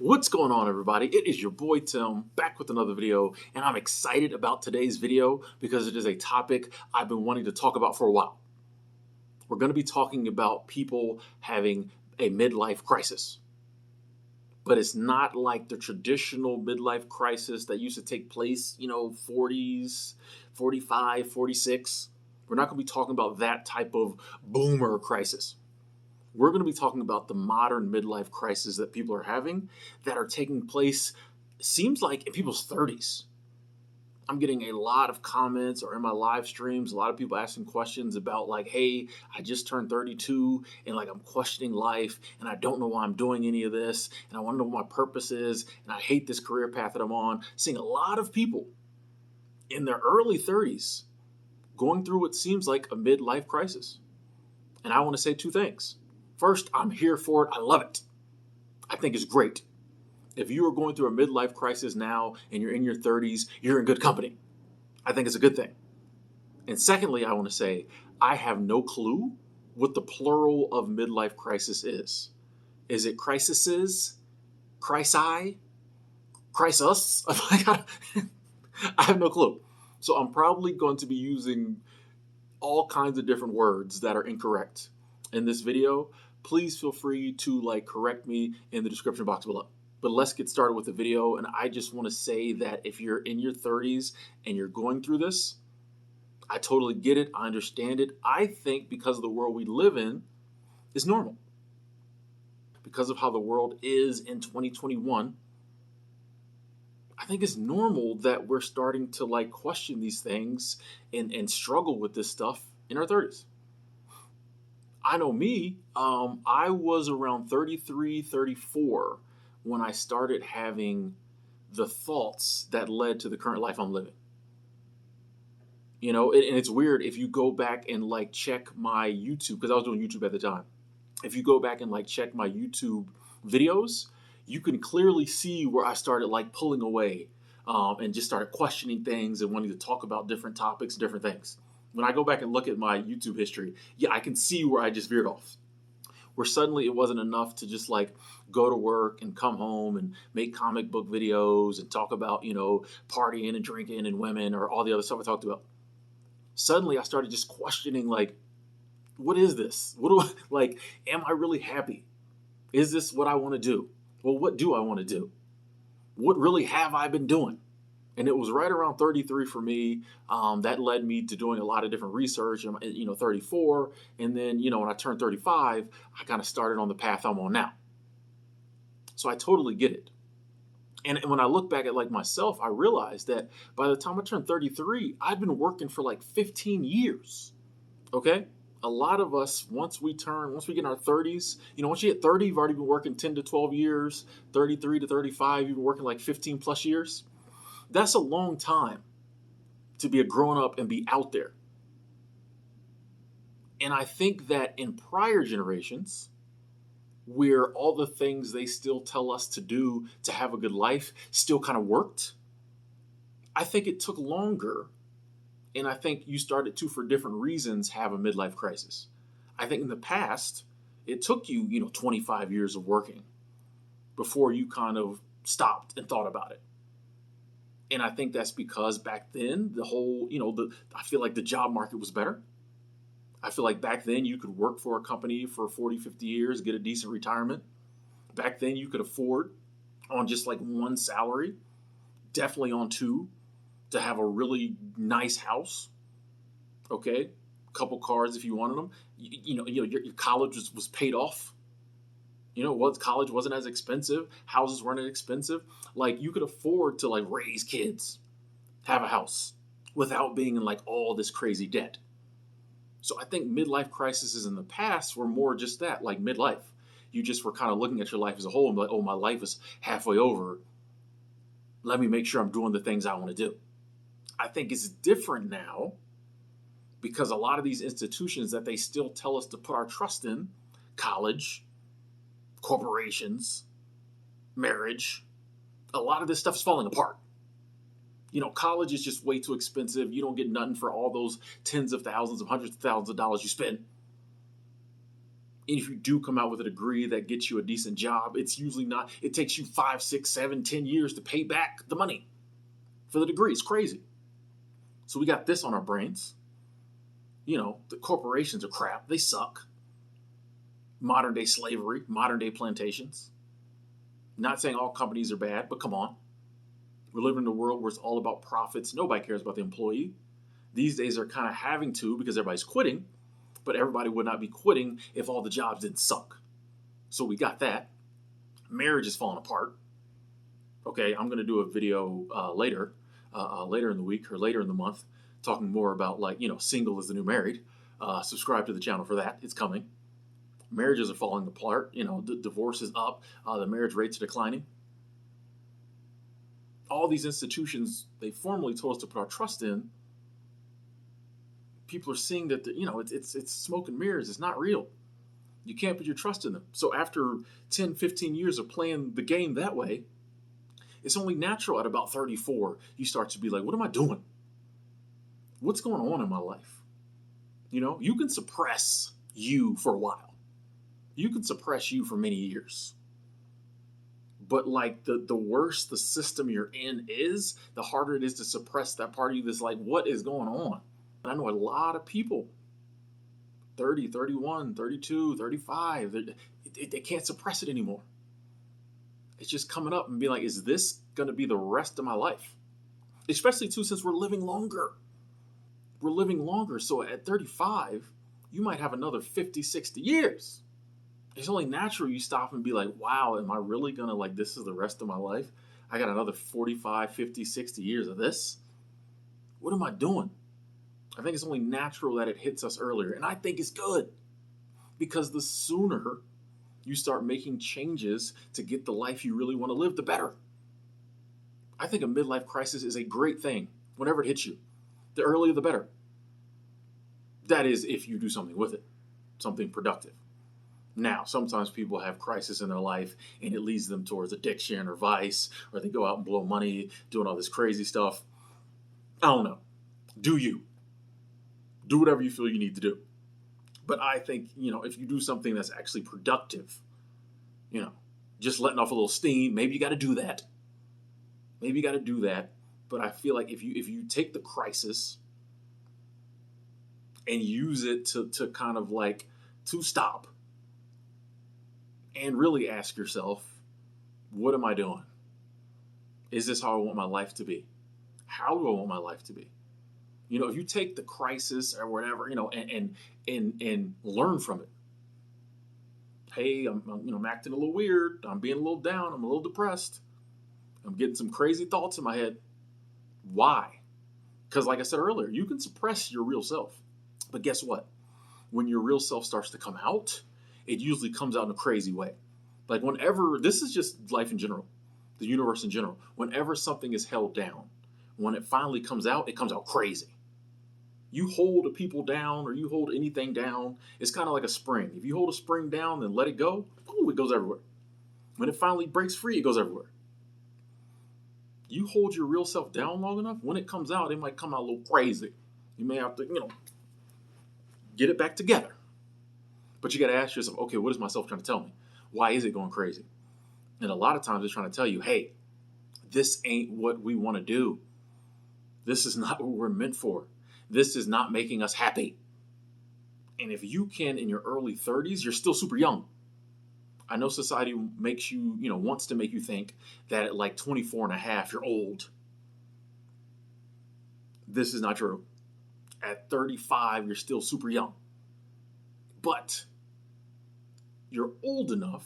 What's going on, everybody? It is your boy Tim back with another video, and I'm excited about today's video because it is a topic I've been wanting to talk about for a while. We're going to be talking about people having a midlife crisis, but it's not like the traditional midlife crisis that used to take place, 40s, 45, 46. We're not going to be talking about that type of boomer crisis. We're going to be talking about the modern midlife crisis that people are having that are taking place, seems like, in people's 30s. I'm getting a lot of comments or in my live streams, a lot of people asking questions about like, hey, I just turned 32 and like I'm questioning life and I don't know why I'm doing any of this and I want to know what my purpose is and I hate this career path that I'm on. Seeing a lot of people in their early 30s going through what seems like a midlife crisis. And I want to say two things. First, I'm here for it. I love it. I think it's great. If you are going through a midlife crisis now and you're in your 30s, you're in good company. I think it's a good thing. And secondly, I want to say I have no clue what the plural of midlife crisis is. Is it crises? Crisi? Crisis? I have no clue. So I'm probably going to be using all kinds of different words that are incorrect in this video. Please feel free to correct me in the description box below. But let's get started with the video. And I just want to say that if you're in your 30s and you're going through this, I totally get it. I understand it. I think because of the world we live in, it's normal. Because of how the world is in 2021, I think it's normal that we're starting to question these things and struggle with this stuff in our 30s. I know me, I was around 33, 34 when I started having the thoughts that led to the current life I'm living. And it's weird if you go back and check my YouTube, because I was doing YouTube at the time. If you go back and check my YouTube videos, you can clearly see where I started pulling away and just started questioning things and wanting to talk about different topics, different things. When I go back and look at my YouTube history, yeah, I can see where I just veered off. Where suddenly it wasn't enough to just go to work and come home and make comic book videos and talk about, partying and drinking and women or all the other stuff I talked about. Suddenly I started just questioning, what is this? What do I, am I really happy? Is this what I want to do? Well, what do I want to do? What really have I been doing? And it was right around 33 for me. That led me to doing a lot of different research, 34. And then, when I turned 35, I kind of started on the path I'm on now. So I totally get it. And when I look back at myself, I realized that by the time I turned 33, I'd been working for 15 years. Okay? A lot of us, once we get in our 30s, once you hit 30, you've already been working 10 to 12 years, 33 to 35, you've been working 15 plus years. That's a long time to be a grown up and be out there. And I think that in prior generations, where all the things they still tell us to do to have a good life still kind of worked, I think it took longer. And I think you started to, for different reasons, have a midlife crisis. I think in the past, it took you, 25 years of working before you kind of stopped and thought about it. And I think that's because back then, the whole, I feel like the job market was better. I feel like back then you could work for a company for 40, 50 years, get a decent retirement. Back then you could afford on just one salary, definitely on two, to have a really nice house. Okay. A couple cars if you wanted them. Your college was paid off. College wasn't as expensive. Houses weren't as expensive. You could afford to raise kids, have a house without being in all this crazy debt. So I think midlife crises in the past were more just that, midlife. You just were kind of looking at your life as a whole and be like, oh, my life is halfway over. Let me make sure I'm doing the things I want to do. I think it's different now because a lot of these institutions that they still tell us to put our trust in, college, corporations, marriage, a lot of this stuff is falling apart. College is just way too expensive. You don't get nothing for all those tens of thousands of hundreds of thousands of dollars you spend. And if you do come out with a degree that gets you a decent job, it's usually not, it takes you 5, 6, 7, 10 years to pay back the money for the degree. It's crazy. So we got this on our brains. The corporations are crap. They suck. Modern day slavery, modern day plantations. Not saying all companies are bad, but come on. We live in a world where it's all about profits. Nobody cares about the employee. These days they're kind of having to because everybody's quitting, but everybody would not be quitting if all the jobs didn't suck. So we got that. Marriage is falling apart. Okay, I'm going to do a video later in the week or later in the month, talking more about single is the new married. Subscribe to the channel for that. It's coming. Marriages are falling apart. The divorce is up. The marriage rates are declining. All these institutions they formerly told us to put our trust in, people are seeing that it's smoke and mirrors. It's not real. You can't put your trust in them. So after 10, 15 years of playing the game that way, it's only natural at about 34 you start to be like, what am I doing? What's going on in my life? You can suppress you for a while. You can suppress you for many years. But the worse the system you're in is, the harder it is to suppress that part of you that's like, what is going on? And I know a lot of people, 30, 31, 32, 35, they can't suppress it anymore. It's just coming up and being like, is this going to be the rest of my life? Especially too, since we're living longer. We're living longer. So at 35, you might have another 50, 60 years. It's only natural you stop and be like, wow, am I really going to this is the rest of my life? I got another 45, 50, 60 years of this. What am I doing? I think it's only natural that it hits us earlier. And I think it's good because the sooner you start making changes to get the life you really want to live, the better. I think a midlife crisis is a great thing whenever it hits you. The earlier, the better. That is, if you do something with it, something productive. Now, sometimes people have crisis in their life and it leads them towards addiction or vice, or they go out and blow money doing all this crazy stuff. I don't know. Do you? Do whatever you feel you need to do. But I think, if you do something that's actually productive, just letting off a little steam, maybe you got to do that. But I feel like if you take the crisis and use it to kind of to stop and really ask yourself, what am I doing? Is this how I want my life to be? How do I want my life to be? If you take the crisis or whatever, and learn from it. Hey, I'm acting a little weird. I'm being a little down. I'm a little depressed. I'm getting some crazy thoughts in my head. Why? Because like I said earlier, you can suppress your real self. But guess what? When your real self starts to come out, it usually comes out in a crazy way. This is just life in general, the universe in general. Whenever something is held down, when it finally comes out, it comes out crazy. You hold people down or you hold anything down, it's kind of like a spring. If you hold a spring down and let it go, it goes everywhere. When it finally breaks free, it goes everywhere. You hold your real self down long enough, when it comes out, it might come out a little crazy. You may have to, get it back together. But you got to ask yourself, okay, what is myself trying to tell me? Why is it going crazy? And a lot of times it's trying to tell you, hey, this ain't what we want to do. This is not what we're meant for. This is not making us happy. And if you can, in your early 30s, you're still super young. I know society makes you, wants to make you think that at 24 and a half, you're old. This is not true. At 35, you're still super young. But you're old enough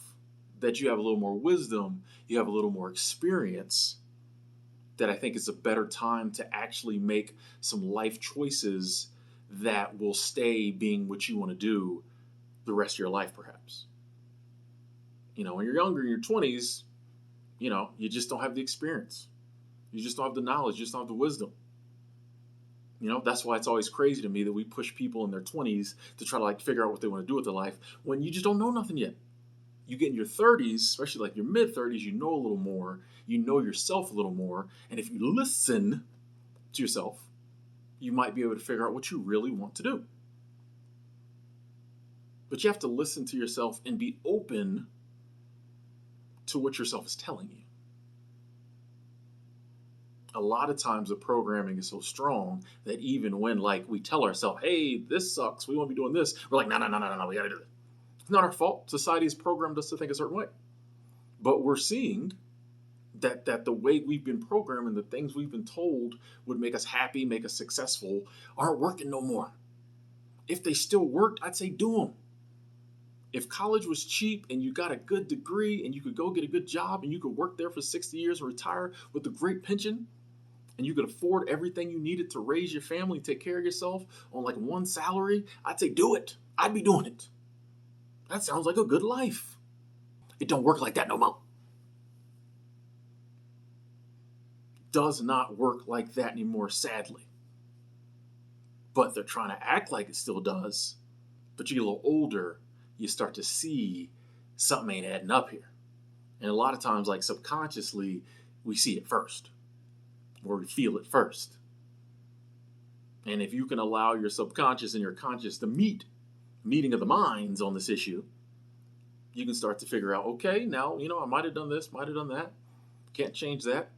that you have a little more wisdom, you have a little more experience, that I think it's a better time to actually make some life choices that will stay being what you want to do the rest of your life, perhaps. When you're younger, in your 20s, you just don't have the experience. You just don't have the knowledge. You just don't have the wisdom. That's why it's always crazy to me that we push people in their 20s to try to figure out what they want to do with their life when you just don't know nothing yet. You get in your 30s, especially your mid 30s, you know a little more, you know yourself a little more. And if you listen to yourself, you might be able to figure out what you really want to do. But you have to listen to yourself and be open to what yourself is telling you. A lot of times the programming is so strong that even when like we tell ourselves, hey, this sucks, we want to be doing this, we're like, no, we got to do it. It's not our fault. Society has programmed us to think a certain way. But we're seeing that the way we've been programmed and the things we've been told would make us happy, make us successful, aren't working no more. If they still worked, I'd say do them. If college was cheap and you got a good degree and you could go get a good job and you could work there for 60 years and retire with a great pension and you could afford everything you needed to raise your family, take care of yourself on like one salary, I'd say do it. I'd be doing it. That sounds like a good life. It don't work like that no more. Does not work like that anymore, sadly. But they're trying to act like it still does. But you get a little older, you start to see something ain't adding up here. And a lot of times, like subconsciously, we see it first, or we feel it first. And if you can allow your subconscious and your conscious to meeting of the minds on this issue, you can start to figure out, okay, now, I might have done this, might have done that. Can't change that.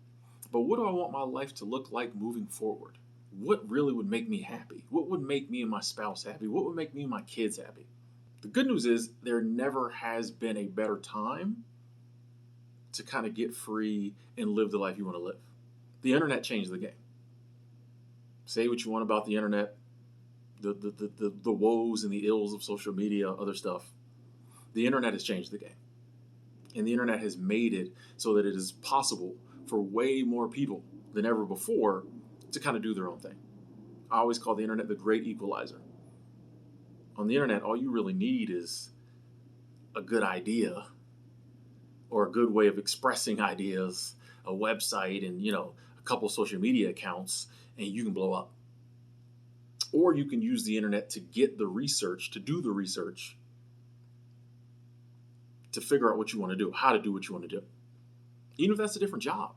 But what do I want my life to look like moving forward? What really would make me happy? What would make me and my spouse happy? What would make me and my kids happy? The good news is there never has been a better time to kind of get free and live the life you want to live. The internet changed the game. Say what you want about the internet, the woes and the ills of social media, other stuff. The internet has changed the game. And the internet has made it so that it is possible for way more people than ever before to kind of do their own thing. I always call the internet the great equalizer. On the internet, all you really need is a good idea or a good way of expressing ideas, a website, and a couple social media accounts, and you can blow up. Or you can use the internet to get the research, to do the research, to figure out what you want to do, how to do what you want to do. Even if that's a different job.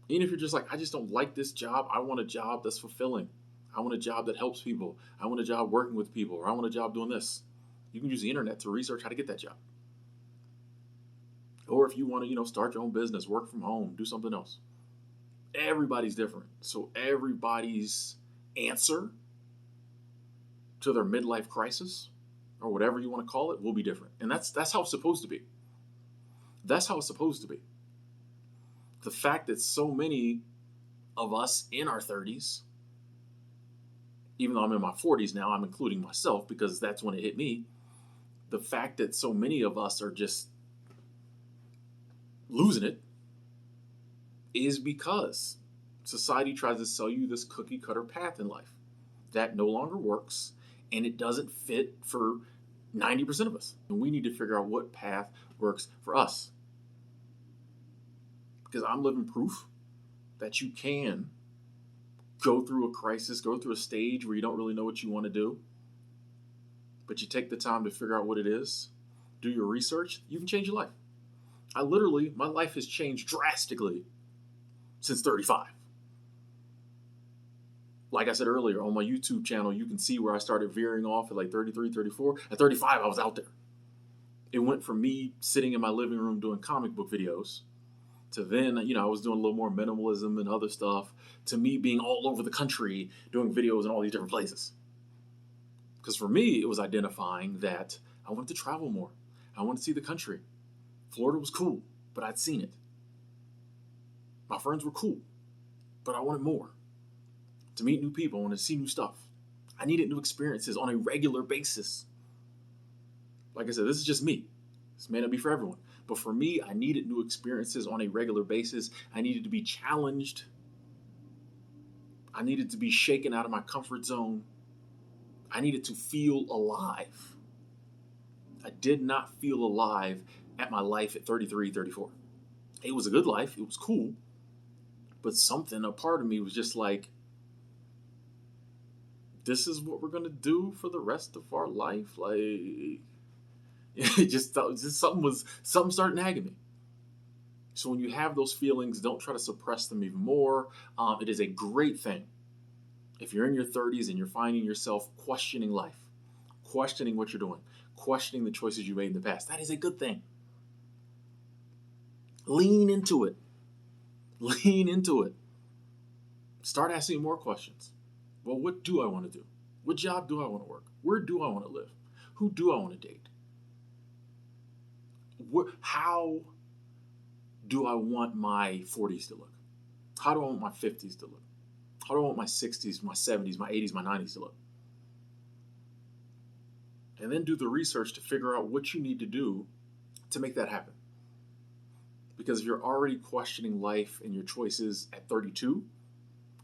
Even if you're just like, I just don't like this job. I want a job that's fulfilling. I want a job that helps people. I want a job working with people, or I want a job doing this. You can use the internet to research how to get that job. Or if you want to, start your own business, work from home, do something else. Everybody's different. So everybody's answer to their midlife crisis, or whatever you want to call it, will be different. And that's how it's supposed to be. That's how it's supposed to be. The fact that so many of us in our 30s, even though I'm in my 40s now, I'm including myself because that's when it hit me. The fact that so many of us are just losing it is because society tries to sell you this cookie cutter path in life that no longer works, and it doesn't fit for 90% of us. And we need to figure out what path works for us. Because I'm living proof that you can go through a crisis, go through a stage where you don't really know what you want to do, but you take the time to figure out what it is, do your research, you can change your life. My life has changed drastically since 35. Like I said earlier, on my YouTube channel, you can see where I started veering off at like 33, 34. At 35, I was out there. It went from me sitting in my living room doing comic book videos to then, I was doing a little more minimalism and other stuff, to me being all over the country doing videos in all these different places. Because for me, it was identifying that I wanted to travel more. I wanted to see the country. Florida was cool, but I'd seen it. My friends were cool, but I wanted more. To meet new people, I wanted to see new stuff. I needed new experiences on a regular basis. Like I said, this is just me. This may not be for everyone. But for me, I needed new experiences on a regular basis. I needed to be challenged. I needed to be shaken out of my comfort zone. I needed to feel alive. I did not feel alive at my life at 33, 34. It was a good life. It was cool. But a part of me was just like, this is what we're going to do for the rest of our life? Like, something started nagging me. So when you have those feelings, don't try to suppress them even more. It is a great thing if you're in your 30s and you're finding yourself questioning life, questioning what you're doing, questioning the choices you made in the past. That is a good thing. Lean into it. Lean into it. Start asking more questions. Well, what do I want to do? What job do I want to work? Where do I want to live? Who do I want to date? How do I want my 40s to look? How do I want my 50s to look? How do I want my 60s, my 70s, my 80s, my 90s to look? And then do the research to figure out what you need to do to make that happen. Because if you're already questioning life and your choices at 32,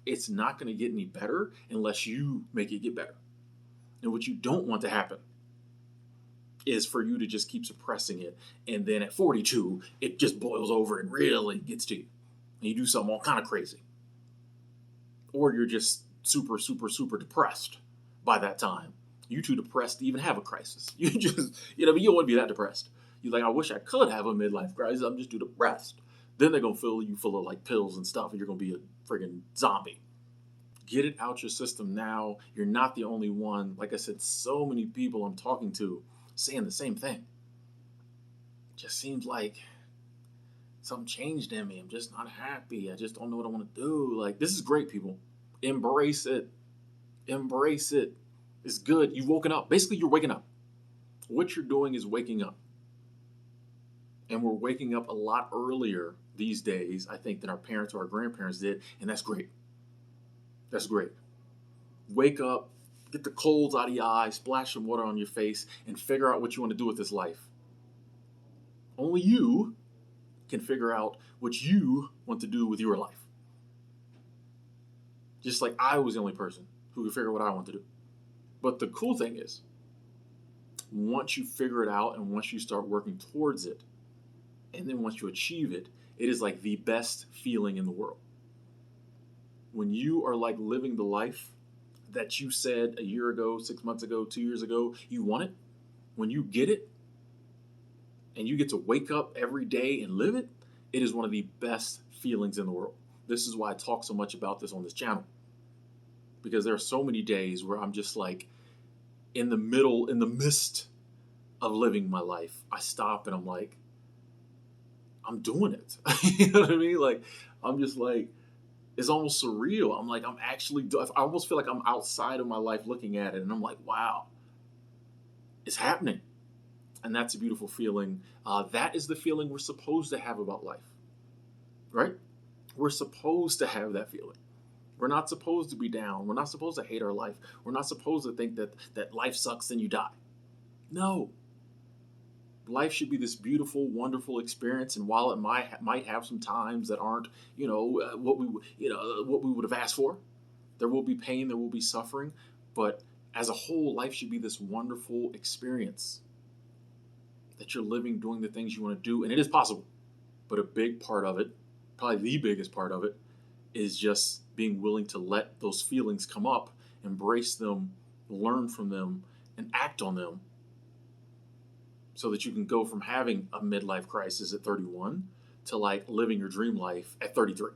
it's not going to get any better unless you make it get better. And what you don't want to happen is for you to just keep suppressing it. And then at 42, it just boils over and really gets to you. And you do something all kind of crazy. Or you're just super, super, super depressed by that time. You're too depressed to even have a crisis. You just, you don't want to be that depressed. You're like, I wish I could have a midlife crisis. I'm just too depressed. Then they're going to fill you full of like pills and stuff, and you're going to be a friggin' zombie. Get it out your system now. You're not the only one. Like I said, so many people I'm talking to saying the same thing. Just seems like something changed in me. I'm just not happy. I just don't know what I want to do. Like, this is great, people. Embrace it. Embrace it. It's good. You've woken up. Basically, you're waking up. What you're doing is waking up. And we're waking up a lot earlier these days, I think, than our parents or our grandparents did. And that's great. That's great. Wake up, get the colds out of your eyes, splash some water on your face, and figure out what you want to do with this life. Only you can figure out what you want to do with your life. Just like I was the only person who could figure out what I want to do. But the cool thing is, once you figure it out and once you start working towards it, and then once you achieve it, it is like the best feeling in the world. When you are like living the life that you said a year ago, 6 months ago, 2 years ago, you want it, when you get it, and you get to wake up every day and live it, it is one of the best feelings in the world. This is why I talk so much about this on this channel. Because there are so many days where I'm just like in the midst of living my life. I stop and I'm like, I'm doing it. You know what I mean? Like, I'm just like, it's almost surreal. I'm like, I almost feel like I'm outside of my life looking at it. And I'm like, wow, it's happening. And that's a beautiful feeling. That is the feeling we're supposed to have about life, right? We're supposed to have that feeling. We're not supposed to be down. We're not supposed to hate our life. We're not supposed to think that life sucks and you die. No. Life should be this beautiful, wonderful experience, and while it might have some times that aren't, what we would have asked for, there will be pain, there will be suffering, but as a whole, life should be this wonderful experience that you're living, doing the things you want to do, and it is possible. But a big part of it, probably the biggest part of it, is just being willing to let those feelings come up, embrace them, learn from them, and act on them. So that you can go from having a midlife crisis at 31 to like living your dream life at 33.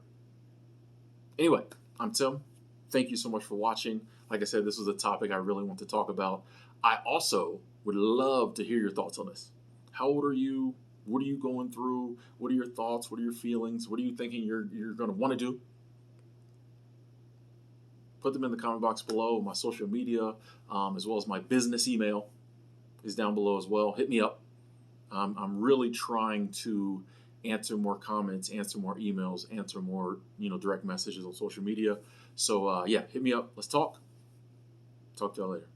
Anyway, I'm Tim. Thank you so much for watching. Like I said, this was a topic I really want to talk about. I also would love to hear your thoughts on this. How old are you? What are you going through? What are your thoughts? What are your feelings? What are you thinking you're going to want to do? Put them in the comment box below. My social media, as well as my business email, is down below as well. Hit me up. I'm really trying to answer more comments, answer more emails, answer more direct messages on social media. So yeah, hit me up. Let's talk. Talk to y'all later.